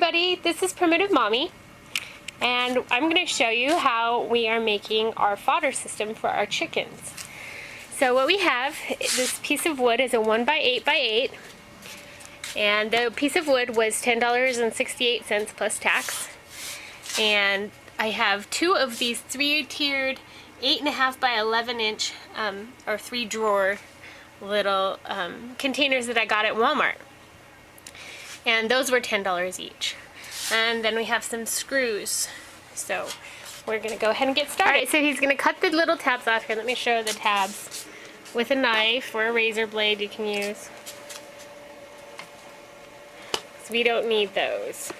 everybody, this is Primitive Mommy, and I'm going to show you how we are making our fodder system for our chickens. So what we have, this piece of wood is a 1x8x8, and the piece of wood was $10.68 plus tax. And I have two of these 3-tiered 8.5 by 11 inch or 3-drawer little containers that I got at Walmart. And those were $10 each. And then we have some screws. So we're gonna go ahead and get started. Alright, so he's gonna cut the little tabs off here. Let me show the tabs with a knife or a razor blade you can use. So we don't need those.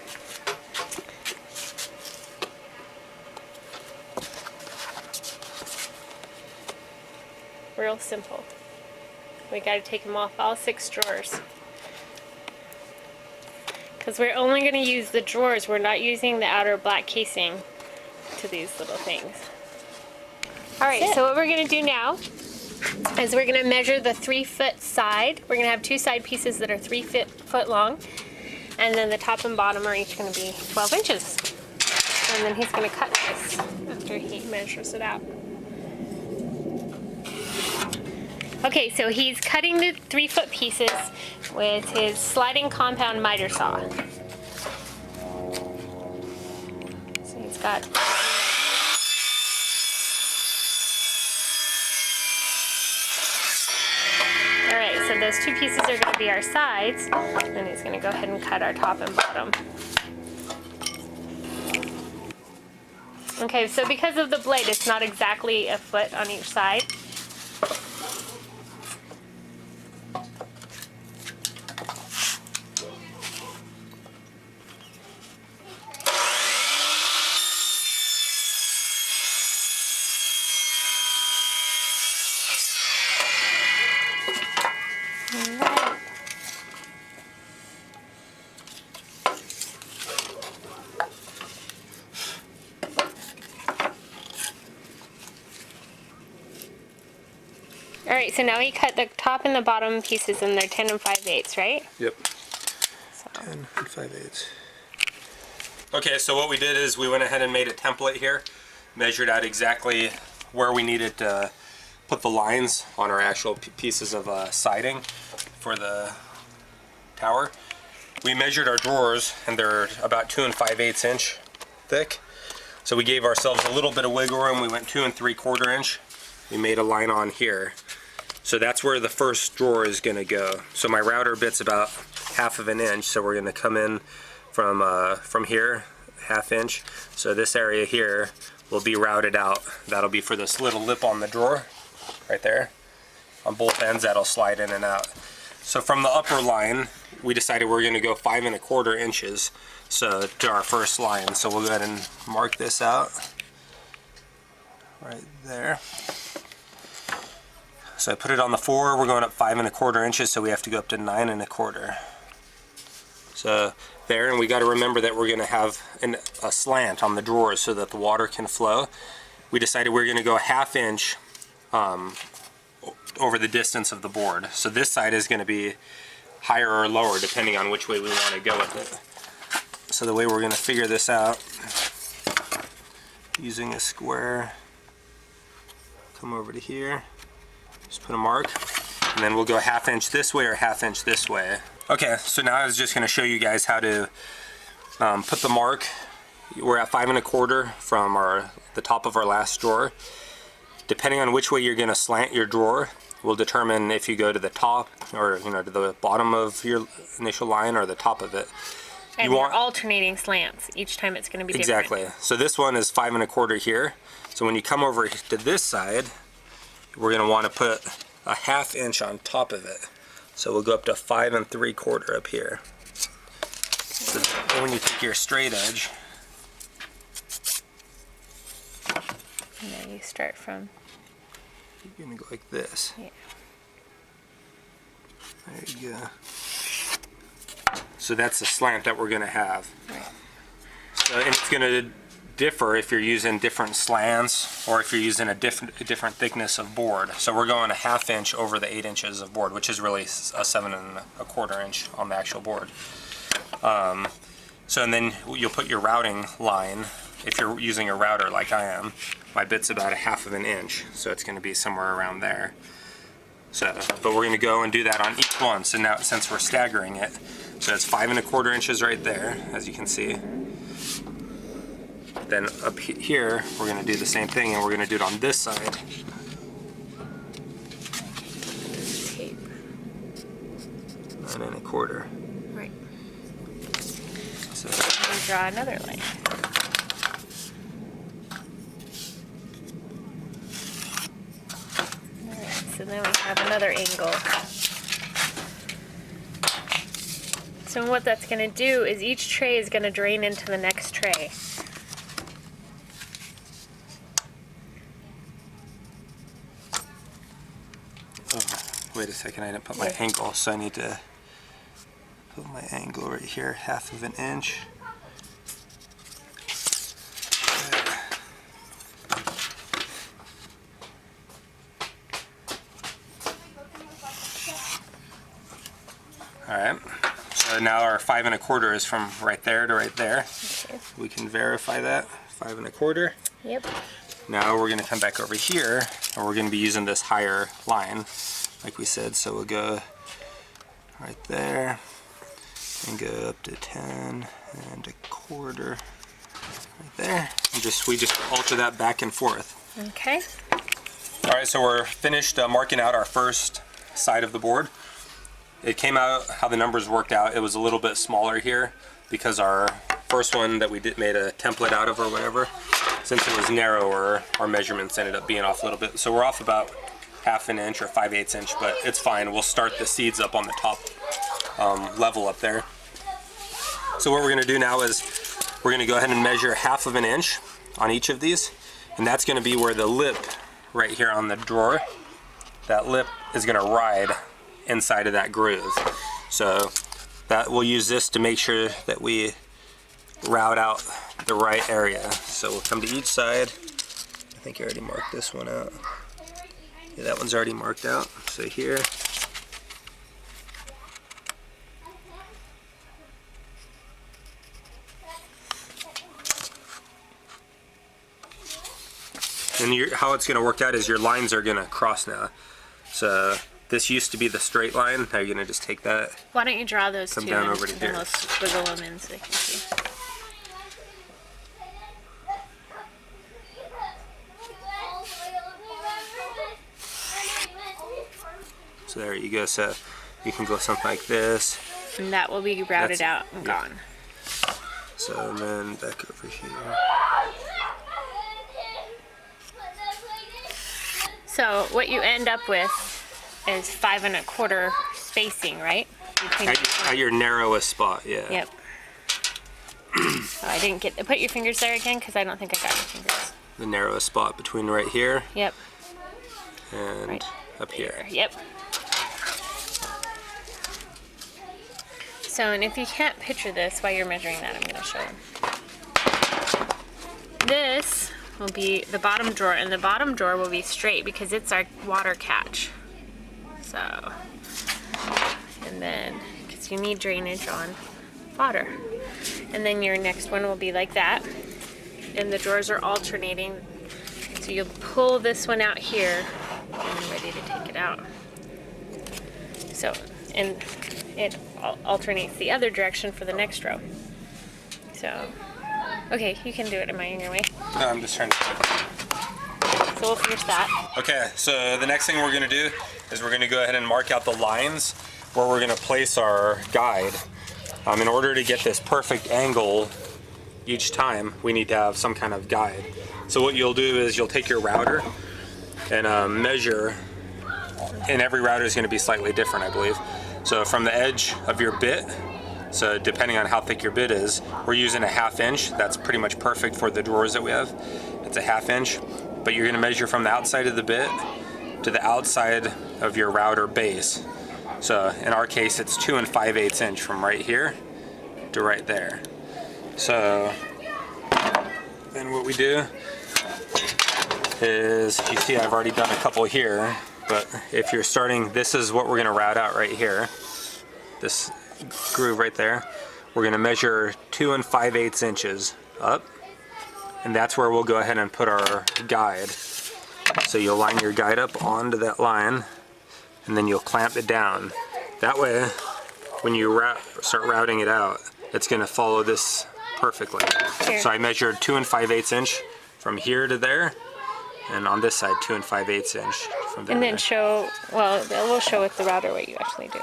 Real simple. We gotta take them off all 6 drawers. Because we're only going to use the drawers. We're not using the outer black casing to these little things. Alright, so what we're going to do now is we're going to measure the 3-foot side. We're going to have 2 side pieces that are 3 foot long. And then the top and bottom are each going to be 12 inches. And then he's going to cut this after he measures it out. Okay, so he's cutting the 3-foot pieces with his sliding compound miter saw. So he's got... Alright, so those 2 pieces are going to be our sides, and he's going to go ahead and cut our top and bottom. Okay, so because of the blade, it's not exactly a foot on each side. Alright, so now we cut the top and the bottom pieces and they're 10 5/8, right? Yep. So. 10 5/8. Okay, so what we did is we went ahead and made a template here, measured out exactly where we needed to put the lines on our actual pieces of siding for the tower. We measured our drawers and they're about 2 5/8 inch thick. So we gave ourselves a little bit of wiggle room. We went 2 3/4 inch. We made a line on here. So that's where the first drawer is going to go. So my router bit's about 1/2 inch, so we're going to come in from here, 1/2 inch. So this area here will be routed out. That'll be for this little lip on the drawer, right there. On both ends, that'll slide in and out. So from the upper line, we decided we're going to go 5 1/4 inches. So to our first line. So we'll go ahead and mark this out right there. So I put it on the 4, we're going up 5 1/4 inches, so we have to go up to 9 1/4. So there, and we got to remember that we're going to have a slant on the drawers so that the water can flow. We decided we're going to go 1/2 inch over the distance of the board. So this side is going to be higher or lower depending on which way we want to go with it. So the way we're going to figure this out, using a square, come over to here. Just put a mark, and then we'll go 1/2 inch this way or 1/2 inch this way. Okay, so now I was just going to show you guys how to put the mark. We're at 5 1/4 from the top of our last drawer. Depending on which way you're going to slant your drawer will determine if you go to the top or to the bottom of your initial line or the top of it. And we're alternating slants. Each time it's going to be different. Exactly. So this one is 5 1/4 here. So when you come over to this side, we're going to want to put a 1/2 inch on top of it. So we'll go up to 5 3/4 up here. So when you take your straight edge, and then you start from... You're going to go like this. Yeah. There you go. So that's the slant that we're going to have. Right. So, and it's going to differ if you're using different slants or if you're using a different thickness of board. So we're going a 1/2 inch over the 8 inches of board, which is really a 7 1/4 inch on the actual board. So, and then you'll put your routing line, if you're using a router like I am. My bit's about 1/2 inch, so it's gonna be somewhere around there. So, but we're gonna go and do that on each one. So now, since we're staggering it, so it's 5 1/4 inches right there, as you can see. Then up here, we're gonna do the same thing, and we're gonna do it on this side. Tape. 9 1/4. Right. So, And draw another line. Alright, so then we have another angle. So what that's going to do is each tray is going to drain into the next tray. oh, wait a second, I didn't put my angle, so I need to put my angle right here, 1/2 inch. Alright, so now our 5 1/4 is from right there to right there. Okay. We can verify that, 5 1/4. Yep. Now we're going to come back over here, and we're going to be using this higher line, like we said. So we'll go right there, and go up to 10 1/4, right there. And we just alter that back and forth. Okay. All right, so we're finished marking out our first side of the board. It came out how the numbers worked out. It was a little bit smaller here because our first one that we made a template out of or whatever, since it was narrower, our measurements ended up being off a little bit. So we're off about 1/2 inch or 5/8 inch, but it's fine. We'll start the seeds up on the top level up there. So what we're gonna do now is we're gonna go ahead and measure 1/2 inch on each of these, and that's gonna be where the lip right here on the drawer, that lip is gonna ride inside of that groove. So that we'll use this to make sure that we route out the right area. So we'll come to each side. I think I already marked this one out. Yeah, that one's already marked out. So here. And how it's going to work out is your lines are going to cross now. So this used to be the straight line. Now you're going to just take that. Why don't you draw those Come two down and over to then here. we'll squiggle them in so they can see. So there you go. So you can go something like this. And that will be routed out and gone. So and then back over here. So what you end up with is 5 1/4 spacing, right? Between At your narrowest spot, yeah. Yep. Oh, I didn't get. Put your fingers there again, because I don't think I got your fingers. The narrowest spot between right here Yep. and Right up here. Yep. So, and if you can't picture this while you're measuring that, I'm going to show you. This will be the bottom drawer, and the bottom drawer will be straight because it's our water catch. So, and then, because you need drainage on fodder. And then your next one will be like that. And the drawers are alternating. So you'll pull this one out here and you're ready to take it out. So, and it alternates the other direction for the next row. So, okay, you can do it. Am I in your way? No, I'm just trying to. So we'll finish that. Okay, so the next thing we're going to do is we're going to go ahead and mark out the lines where we're going to place our guide. In order to get this perfect angle each time, we need to have some kind of guide. So what you'll do is you'll take your router and measure, and every router is going to be slightly different, I believe. So from the edge of your bit, so depending on how thick your bit is, we're using 1/2 inch. That's pretty much perfect for the drawers that we have. It's 1/2 inch, but you're going to measure from the outside of the bit to the outside of your router base. So in our case, it's 2 5/8 inch from right here to right there. So then what we do is, you see I've already done a couple here, but if you're starting, this is what we're going to route out right here. This groove right there. we're going to measure 2 5/8 inches up, and that's where we'll go ahead and put our guide. So you'll line your guide up onto that line, and then you'll clamp it down. That way, when you start routing it out, it's going to follow this perfectly. Here. So I measured 2 5/8 inch from here to there, and on this side 2 5/8 inch from there. And then to show, well, we'll show with the router what you actually do.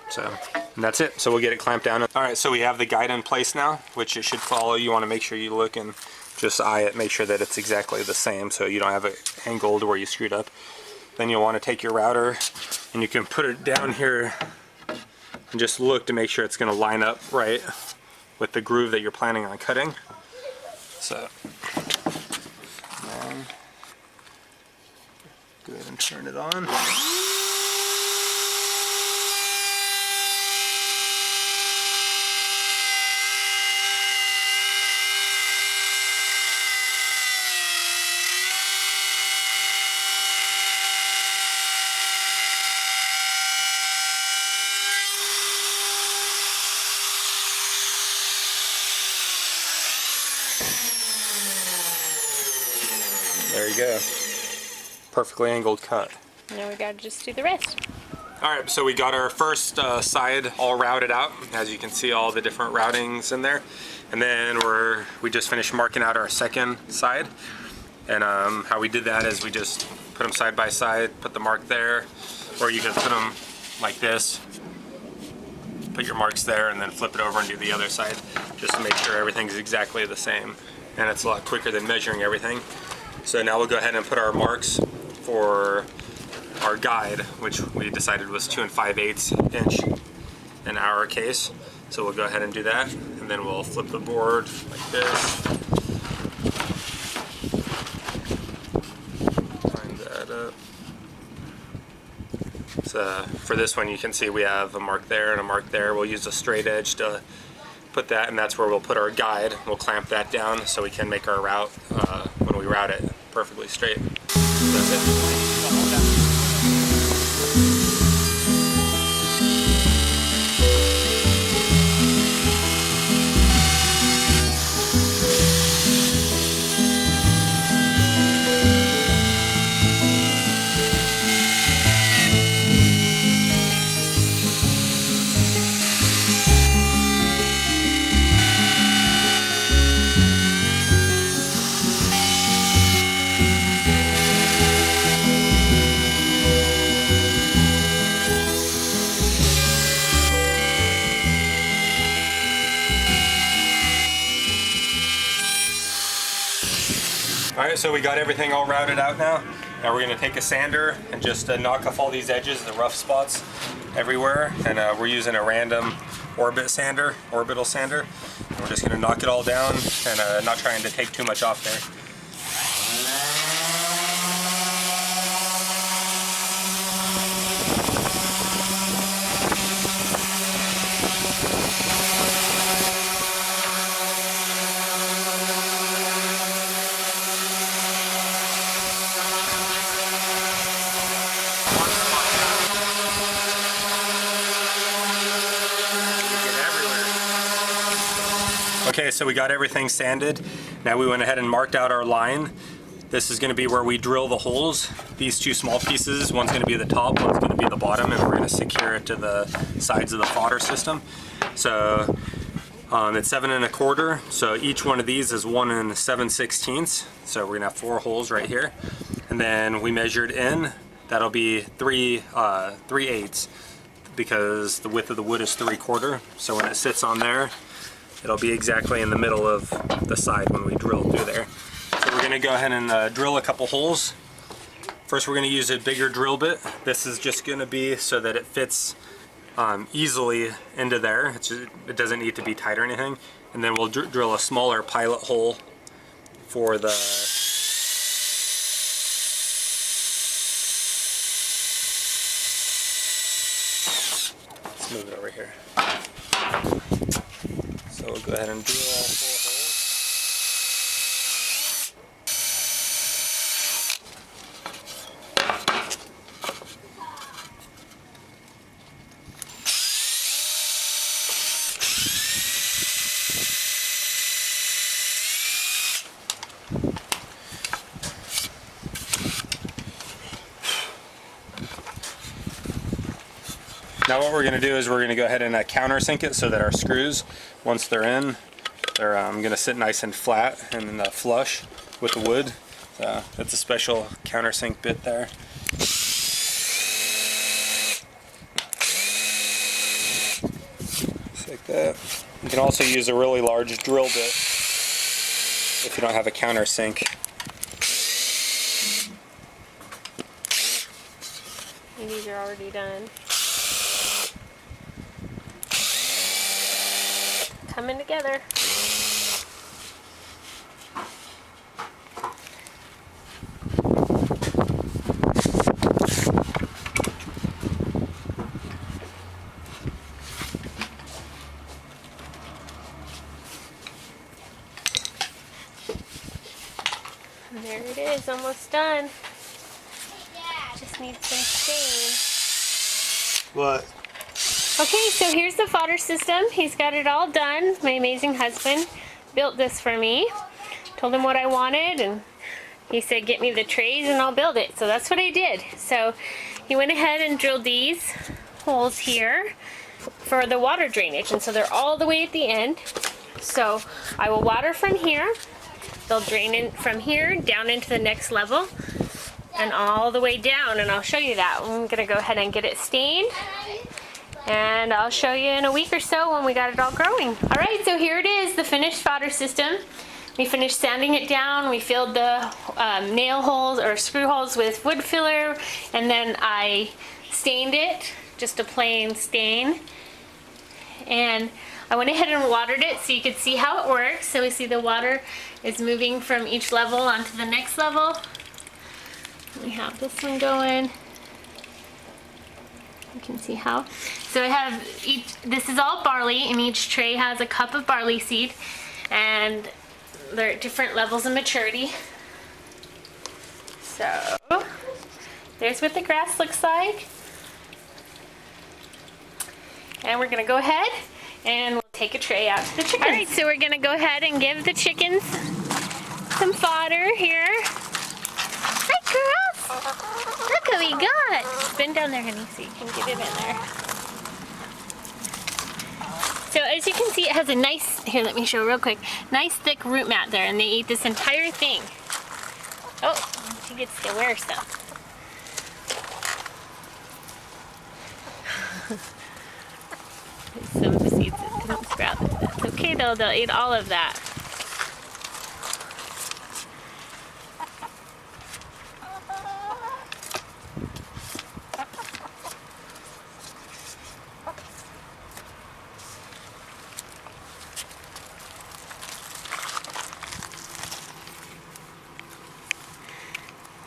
So, and that's it. So we'll get it clamped down. All right, so we have the guide in place now, which it should follow. You want to make sure you look and just eye it, make sure that it's exactly the same so you don't have it angled where you screwed up. Then you'll want to take your router and you can put it down here and just look to make sure it's going to line up right with the groove that you're planning on cutting. So, and go ahead and turn it on. There you go. Perfectly angled cut. Now we gotta just do the rest. Alright, so we got our first side all routed out. As you can see, all the different routings in there. And then we just finished marking out our second side. And how we did that is we just put them side by side, put the mark there, or you can put them like this. Put your marks there and then flip it over and do the other side, just to make sure everything's exactly the same. And it's a lot quicker than measuring everything. So now we'll go ahead and put our marks for our guide, which we decided was 2 5/8 inch in our case. So we'll go ahead and do that, and then we'll flip the board like this. Line that up. So for this one, you can see we have a mark there and a mark there. We'll use a straight edge to put that, and that's where we'll put our guide. We'll clamp that down so we can make our route when we route it perfectly straight. That's it. Alright, so we got everything all routed out now. Now we're going to take a sander and just knock off all these edges, the rough spots everywhere. And we're using a random orbital sander. And we're just going to knock it all down and not trying to take too much off there. Okay, so we got everything sanded. Now we went ahead and marked out our line. This is going to be where we drill the holes. These two small pieces, one's going to be the top, one's going to be the bottom, and we're going to secure it to the sides of the fodder system. So it's 7 1/4. So each one of these is 1 7/16. So we're going to have 4 holes right here. And then we measured in. That'll be 3/8 because the width of the wood is 3/4. So when it sits on there, it'll be exactly in the middle of the side when we drill through there. So we're going to go ahead and drill a couple holes. First we're going to use a bigger drill bit. This is just going to be so that it fits easily into there. It doesn't need to be tight or anything. And then we'll drill a smaller pilot hole for the let's move it over here. So we'll go ahead and drill all 4 holes. Now what we're going to do is we're going to go ahead and countersink it so that our screws, once they're in, they're going to sit nice and flat and flush with the wood. That's a special countersink bit there. Just like that. You can also use a really large drill bit if you don't have a countersink. These are already done. Coming together. And there it is, almost done. Just need some stain. What? Okay, so here's the fodder system. He's got it all done. My amazing husband built this for me. Told him what I wanted, and he said get me the trays and I'll build it. So that's what I did. So he went ahead and drilled these holes here for the water drainage, and so they're all the way at the end. So I will water from here. They'll drain in from here down into the next level and all the way down, and I'll show you that. I'm gonna go ahead and get it stained, and I'll show you in a week or so when we got it all growing. All right, so here it is, the finished fodder system. We finished sanding it down. We filled the nail holes or screw holes with wood filler, and then I stained it, just a plain stain. And I went ahead and watered it so you could see how it works. So we see the water is moving from each level onto the next level. We have this one going. You can see how. So I have this is all barley, and each tray has a cup of barley seed, and they're at different levels of maturity. So there's what the grass looks like. And we're gonna go ahead and we'll take a tray out to the chickens. All right, so we're gonna go ahead and give the chickens some fodder here. Hi, girls. Look what we got. Bend down there, honey, so you can get it in there. So as you can see, it has a nice, here, let me show real quick, nice thick root mat there, and they eat this entire thing. Oh, she gets to wear stuff. Some seeds that didn't sprout. That's okay though, they'll eat all of that.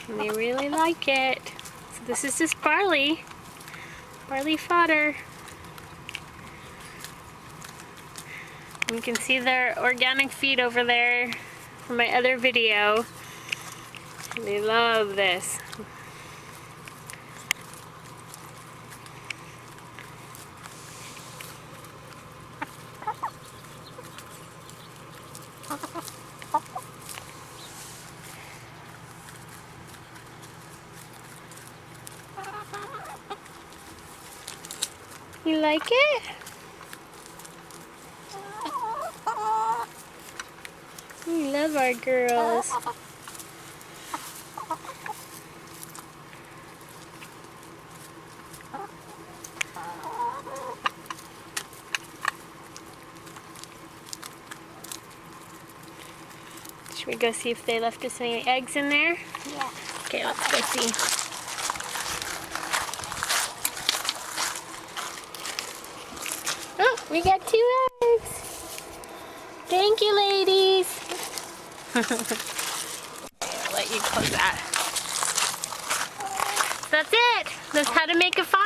And they really like it. So this is just barley fodder. You can see their organic feed over there from my other video. They love this. You like it? We love our girls. Should we go see if they left us any eggs in there? Yeah. Okay, let's go see. Oh, we got 2 eggs. Thank you, ladies. I'll let you close that. So that's it. That's how to make a fodder.